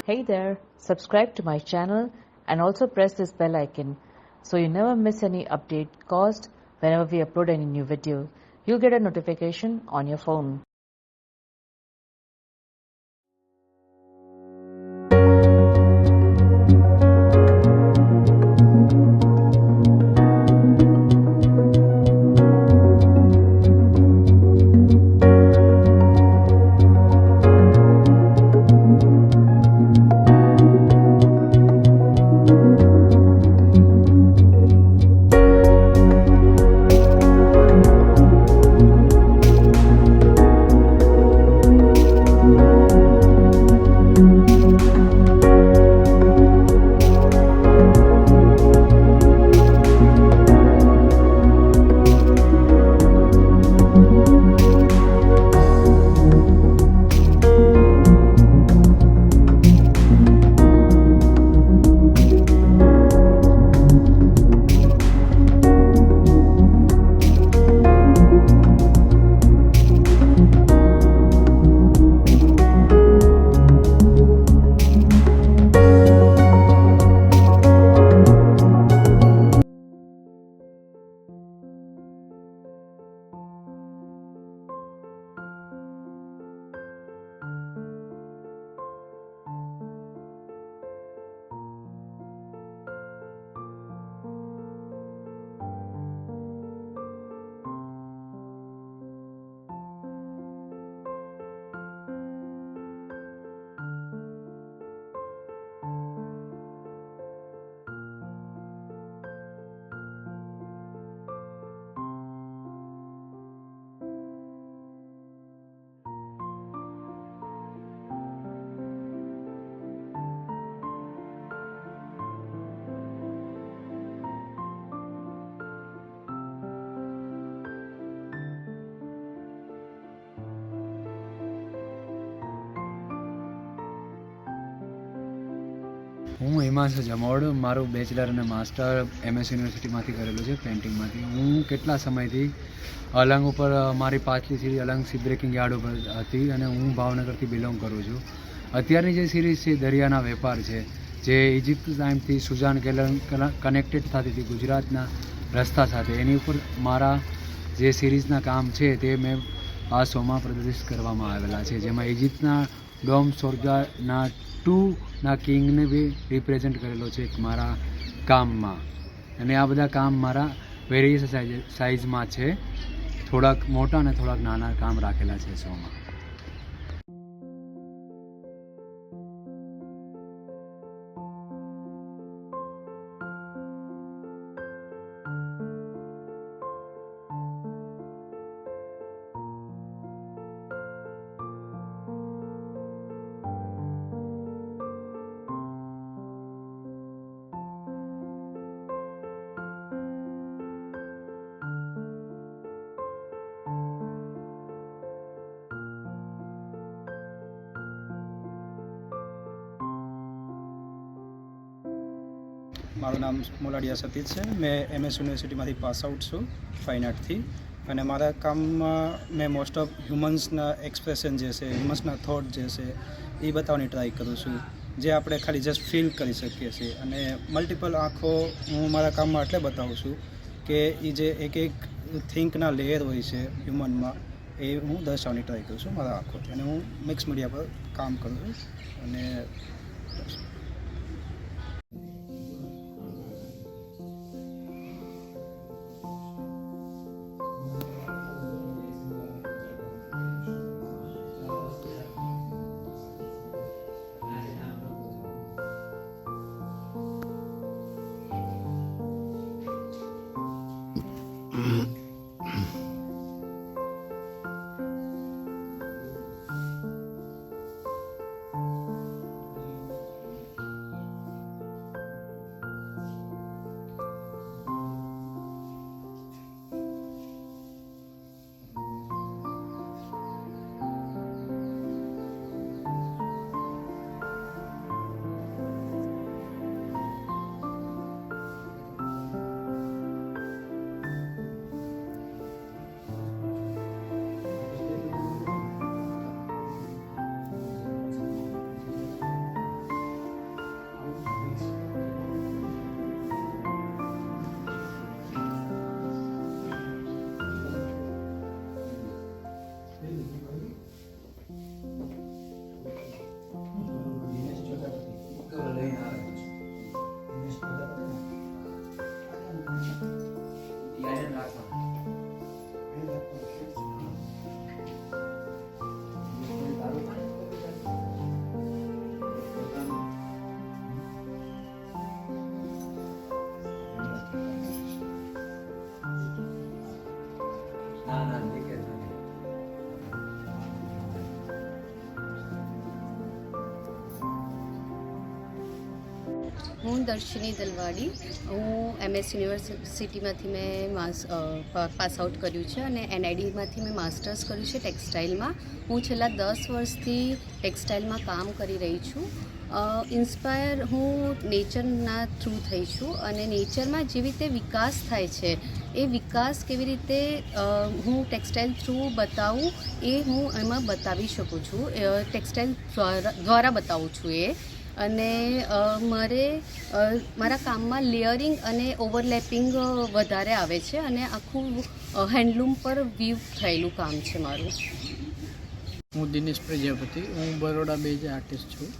Hey there, subscribe to my channel and also press this bell icon so you never miss any update caused whenever we upload any new video. You'll get a notification on your phone. હું હિમાંશુ જમોડ મારું bachelor અને master MS યુનિવર્સિટીમાંથી કરેલું છે પેઇન્ટિંગમાંથી. હું કેટલા સમયથી અલંગ ઉપર મારી પાછલી series Alang sea breaking yard ઉપર હતી અને હું ભાવનગરથી બિલોંગ કરું છું. અત્યારની જે સિરીઝ છે દરિયાના વેપાર છે, જે ઇજિપ્ત ટાઈમથી સુજાન કનેક્ટેડ થતી હતી ગુજરાતના રસ્તા સાથે, એની ઉપર મારા જે સિરીઝના કામ છે તે મેં આ શોમાં પ્રદર્શિત કરવામાં આવેલા છે, જેમાં ઇજિપ્તના ડોમ સોર્ગાના 2ના કિંગને બી રિપ્રેઝેન્ટ કરેલો છે મારા કામમાં. અને આ બધા કામ મારા વેરિયસ સાઇઝમાં છે, થોડાક મોટા અને થોડાક નાના કામ રાખેલા છે શોમાં. મારું નામ મોલાડિયા સતીશ છે. મેં MS યુનિવર્સિટીમાંથી પાસ આઉટ છું ફાઇન આર્ટથી. અને મારા કામમાં મેં મોસ્ટ ઓફ હ્યુમન્સના એક્સપ્રેશન જે છે, હ્યુમન્સના થોટ જે છે એ બતાવવાની ટ્રાય કરું છું, જે આપણે ખાલી જસ્ટ ફીલ કરી શકીએ છીએ. અને મલ્ટિપલ આંખો હું મારા કામમાં એટલે બતાવું છું કે એ જે એક થિંકના લેયર હોય છે હ્યુમનમાં, એ હું દર્શાવવાની ટ્રાય કરું છું મારા આંખોથી. અને હું મિક્સ મીડિયા પર કામ કરું છું. અને હું દર્શિની દલવાડી, હું MS યુનિવર્સિટીમાંથી મેં પાસ આઉટ કર્યું છે અને NID-માંથી મેં માસ્ટર્સ કર્યું છે ટેક્સટાઇલમાં. હું છેલ્લા 10 વર્ષથી ટેક્સટાઇલમાં કામ કરી રહી છું. ઇન્સ્પાયર હું નેચરના થ્રુ થઈ છું અને નેચરમાં જેવી રીતે વિકાસ થાય છે એ વિકાસ કેવી રીતે હું ટેક્સટાઇલ થ્રુ બતાવું એ હું એમાં બતાવી શકું છું. ટેક્સટાઇલ દ્વારા બતાવું છું એ. અને મારા કામમાં લેયરિંગ અને ઓવરલેપિંગ વધારે આવે છે અને આખું હેન્ડલૂમ પર વીવ થયેલું કામ છે મારું. હું દિનેશ પ્રજાપતિ, હું બરોડા બેઝ આર્ટિસ્ટ છું.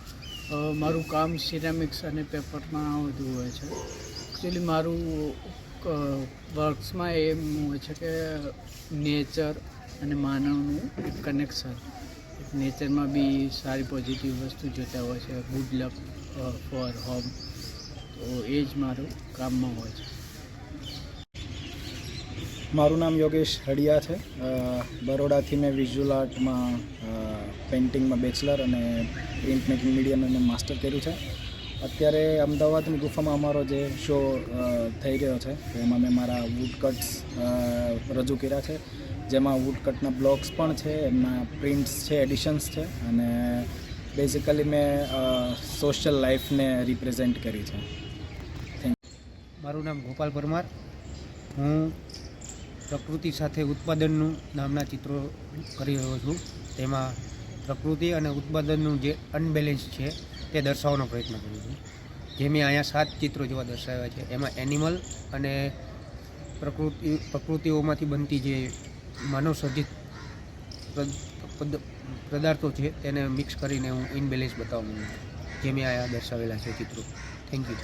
મારું કામ સિરામિક્સ અને પેપરમાં વધુ હોય છે. એકચ્યુઅલી મારું વર્ક્સમાં એમ હોય છે કે નેચર અને માનવનું કનેક્શન. નેચરમાં બી સારી પોઝિટિવ વસ્તુ જોતા હોય છે, ગુડ લક ફોર હોમ. તો એ જ મારું કામમાં હોય છે. મારું નામ યોગેશ હડિયા છે. બરોડાથી મેં વિઝ્યુઅલ આર્ટમાં પેઇન્ટિંગમાં બેચલર અને પ્રિન્ટ મેકિંગ મીડિયમ અને માસ્ટર કર્યું છે. અત્યારે અમદાવાદની ગુફામાં અમારો જે શો થઈ રહ્યો છે એમાં મેં મારા વુડકટ્સ રજૂ કર્યા છે, જેમાં વુડકટના બ્લોક્સ પણ છે, એમના પ્રિન્ટ્સ છે, એડિશન્સ છે અને બેઝિકલી મેં સોશિયલ લાઈફને રિપ્રેઝેન્ટ કરી છે. મારું નામ ગોપાલ પરમાર. હું પ્રકૃતિ સાથે ઉત્પાદનનું નામના ચિત્રો કરી રહ્યો છું. તેમાં પ્રકૃતિ અને ઉત્પાદનનું જે અનબેલેન્સ છે તે દર્શાવવાનો પ્રયત્ન કરું છું. જે મેં અહીંયા 7 ચિત્રો જેવા દર્શાવ્યા છે. એમાં એનિમલ અને પ્રકૃતિઓમાંથી બનતી જે માનવ સર્જિત પદાર્થો છે તેને મિક્સ કરીને હું ઇનબેલેન્સ બતાવવા માંગુ છું, જે મેં અહીંયા દર્શાવેલા છે ચિત્રો. Thank you.